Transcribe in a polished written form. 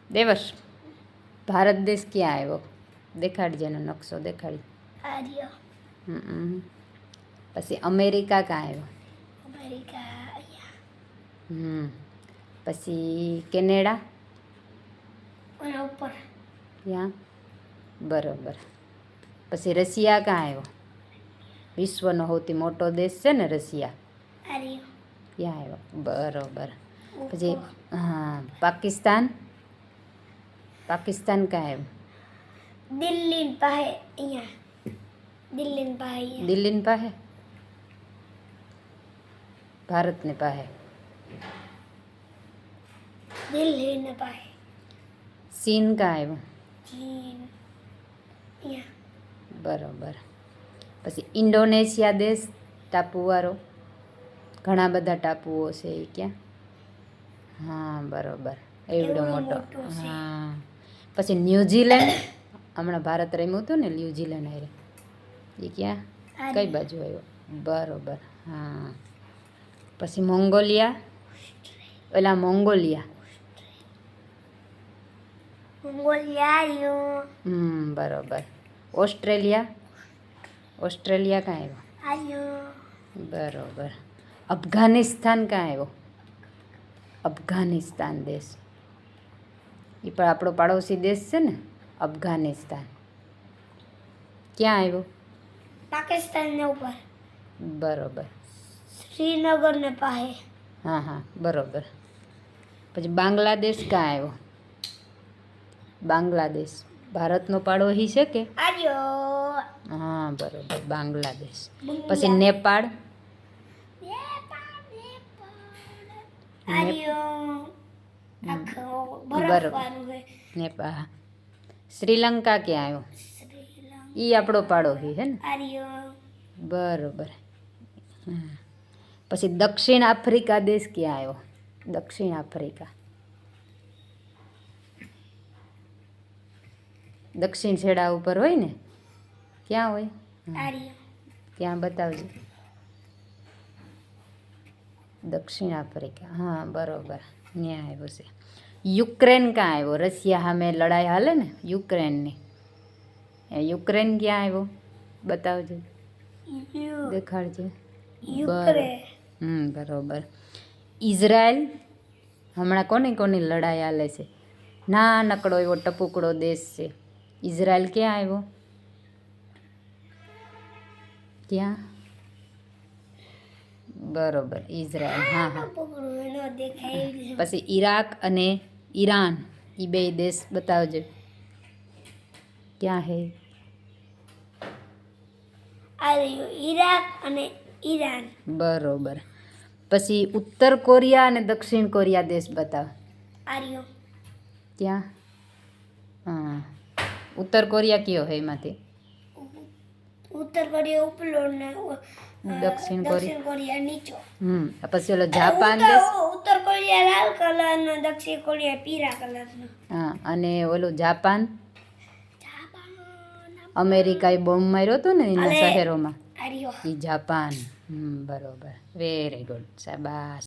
દેવર્ષ, ભારત દેશ ક્યાં આવ્યો? દેખાડજે એનો નકશો દેખાડી. આર્ય. પછી અમેરિકા ક્યાં આવ્યો? અમેરિકા અહીંયા. પછી કેનેડા? ઓના ઉપર. ત્યાં. બરોબર. પછી રશિયા ક્યાં આવ્યો? વિશ્વનો સૌથી મોટો દેશ છે ને રશિયા. આર્ય. ત્યાં આવ્યો. બરોબર. પછી પાકિસ્તાન? પાકિસ્તાન ક્યાં આવ્યું? દિલ્હી પાસે અહીંયા. દિલ્હી પાસે. દિલ્હીની પાસે? ભારતની પાસે? દિલ્હી પાસે. ચીન ક્યાં આવ્યું? ચીન અહીંયા. બરોબર. પછી ઇન્ડોનેશિયા દેશ ટાપુવાળો, ઘણા બધા ટાપુઓ છે એ ક્યાં? હા બરોબર, એવડો મોટો. હા. પછી ન્યૂઝીલેન્ડ, હમણાં ભારત રમ્યું હતું ને ન્યૂઝીલેન્ડ હારે, એ ક્યાં? કઈ બાજુ આવ્યો? બરોબર. હા. પછી મોંગોલિયા, ઓલા મોંગોલિયા. મંગોલિયા. બરોબર. ઓસ્ટ્રેલિયા? ઓસ્ટ્રેલિયા ક્યાં આવ્યો? આર્ય. બરોબર. અફઘાનિસ્તાન ક્યાં આવ્યો? અફઘાનિસ્તાન દેશ, એ પણ આપણો પાડોશી દેશ છે ને, અફઘાનિસ્તાન. ક્યાં આવ્યો? પાકિસ્તાનને ઉપર. બરોબર. શ્રીનગરને પાસે. હા હા બરોબર. પછી બાંગ્લાદેશ ક્યાં આવ્યો? બાંગ્લાદેશ ભારતનો પાડોશી છે કે? આર્ય. હા બરોબર, બાંગ્લાદેશ. પછી નેપાળ? આર્ય. આખો બરફવાળું છે. નેપાળ. શ્રીલંકા ક્યાં આવ્યો? એ આપણો પાડોશી છે ને? આર્ય. બરોબર. પછી દક્ષિણ આફ્રિકા દેશ ક્યાં આવ્યો? દક્ષિણ આફ્રિકા. દક્ષિણ છેડા ઉપર હોય ને, ક્યાં હોય? આર્ય. ક્યાં બતાવજો. દક્ષિણ આફ્રિકા. હા બરોબર, ત્યાં આવ્યો છે. યુક્રેન ક્યાં આવ્યો? રશિયા સામે લડાઈ હાલે ને યુક્રેનની, યુક્રેન ક્યાં આવ્યો? બતાવજો, દેખાડજો. બરોબર. ઇઝરાયલ, હમણાં કોની લડાઈ હાલે છે? નાનકડો એવો ટપુકડો દેશ છે. ઇઝરાયલ ક્યાં આવ્યો? ક્યાં? બરોબર, ઇઝરાયલ. હા હા. પછી ઈરાક અને ઈરાન, એ બે દેશ બતાવજો, ક્યાં હે? ઈરાક અને ઈરાન. બરોબર. પછી ઉત્તર કોરિયા અને દક્ષિણ કોરિયા દેશ બતાવ. આર્ય. ક્યાં? હા. ઉત્તર કોરિયા કયો હે એમાંથી? ઉત્તર કોરિયા ઉપલો ને દક્ષિણ કોરિયા નીચો. પછી ઓલો જાપાન દેશ. ઉત્તર કોરિયા લાલ કલર નો, દક્ષિણ કોરિયા પીળા કલર નો. હા. અને ઓલું જાપાન? અમેરિકાએ બોમ્બ માર્યો હતો ને એના શહેરોમાં, એ જાપાન. બરોબર, વેરી ગુડ, શાબાશ.